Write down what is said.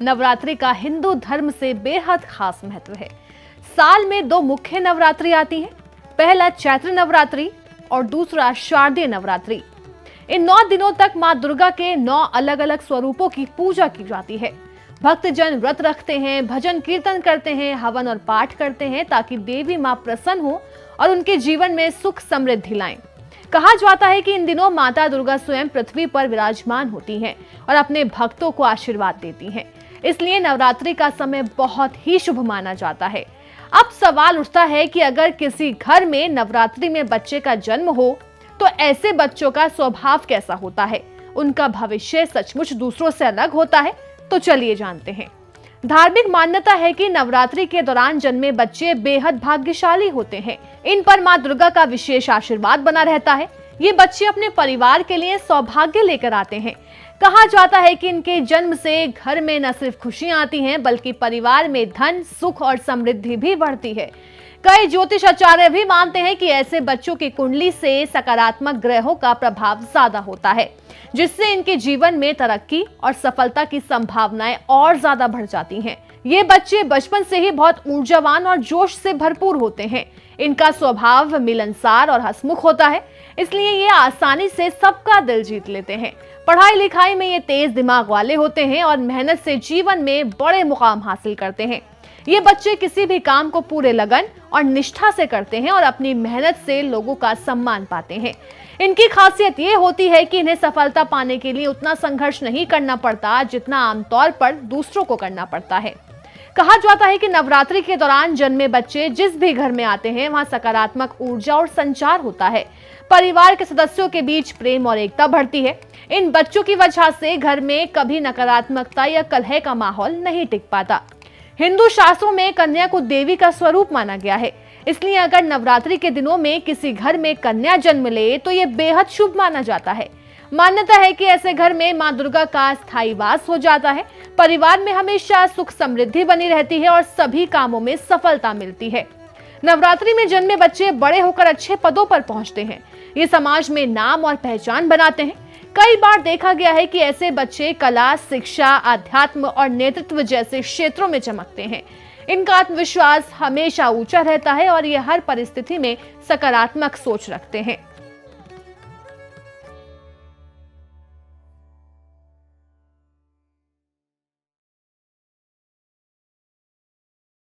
नवरात्रि का हिंदू धर्म से बेहद खास महत्व है। साल में 2 मुख्य नवरात्रि आती हैं। पहला चैत्र नवरात्रि और दूसरा शारदीय नवरात्रि। इन 9 दिनों तक मां दुर्गा के 9 अलग अलग स्वरूपों की पूजा की जाती है। भक्तजन व्रत रखते हैं, भजन कीर्तन करते हैं, हवन और पाठ करते हैं ताकि देवी मां प्रसन्न हो और उनके जीवन में सुख समृद्धि लाएं। कहा जाता है कि इन दिनों माता दुर्गा स्वयं पृथ्वी पर विराजमान होती हैं और अपने भक्तों को आशीर्वाद देती हैं। इसलिए नवरात्रि का समय बहुत ही शुभ माना जाता है। अब सवाल उठता है कि अगर किसी घर में नवरात्रि में बच्चे का जन्म हो तो ऐसे बच्चों का स्वभाव कैसा होता है, उनका भविष्य सचमुच दूसरों से अलग होता है? तो चलिए जानते हैं। धार्मिक मान्यता है कि नवरात्रि के दौरान जन्मे बच्चे बेहद भाग्यशाली होते हैं। इन पर मां दुर्गा का विशेष आशीर्वाद बना रहता है। ये बच्चे अपने परिवार के लिए सौभाग्य लेकर आते हैं। कहा जाता है कि इनके जन्म से घर में न सिर्फ खुशियां आती हैं बल्कि परिवार में धन, सुख और समृद्धि भी बढ़ती है। कई ज्योतिष आचार्य भी मानते हैं कि ऐसे बच्चों की कुंडली से सकारात्मक ग्रहों का प्रभाव ज्यादा होता है, जिससे इनके जीवन में तरक्की और सफलता की संभावनाएं और ज्यादा बढ़ जाती हैं। ये बच्चे बचपन से ही बहुत ऊर्जावान और जोश से भरपूर होते हैं। इनका स्वभाव मिलनसार और हंसमुख होता है, इसलिए ये आसानी से सबका दिल जीत लेते हैं। पढ़ाई लिखाई में ये तेज दिमाग वाले होते हैं और मेहनत से जीवन में बड़े मुकाम हासिल करते हैं। ये बच्चे किसी भी काम को पूरे लगन और निष्ठा से करते हैं और अपनी मेहनत से लोगों का सम्मान पाते हैं। इनकी खासियत ये होती है कि इन्हें सफलता पाने के लिए उतना संघर्ष नहीं करना पड़ता जितना आमतौर पर दूसरों को करना पड़ता है। कहा जाता है कि नवरात्रि के दौरान जन्मे बच्चे जिस भी घर में आते हैं वहां सकारात्मक ऊर्जा और संचार होता है। परिवार के सदस्यों के बीच प्रेम और एकता बढ़ती है। इन बच्चों की वजह से घर में कभी नकारात्मकता या कलह का माहौल नहीं टिक पाता। हिंदू शास्त्रों में कन्या को देवी का स्वरूप माना गया है, इसलिए अगर नवरात्रि के दिनों में किसी घर में कन्या जन्म ले तो ये बेहद शुभ माना जाता है। मान्यता है कि ऐसे घर में मां दुर्गा का स्थायी वास हो जाता है। परिवार में हमेशा सुख समृद्धि बनी रहती है और सभी कामों में सफलता मिलती है। नवरात्रि में जन्मे बच्चे बड़े होकर अच्छे पदों पर पहुंचते हैं। ये समाज में नाम और पहचान बनाते हैं। कई बार देखा गया है कि ऐसे बच्चे कला, शिक्षा, आध्यात्म और नेतृत्व जैसे क्षेत्रों में चमकते हैं। इनका आत्मविश्वास हमेशा ऊंचा रहता है और ये हर परिस्थिति में सकारात्मक सोच रखते हैं।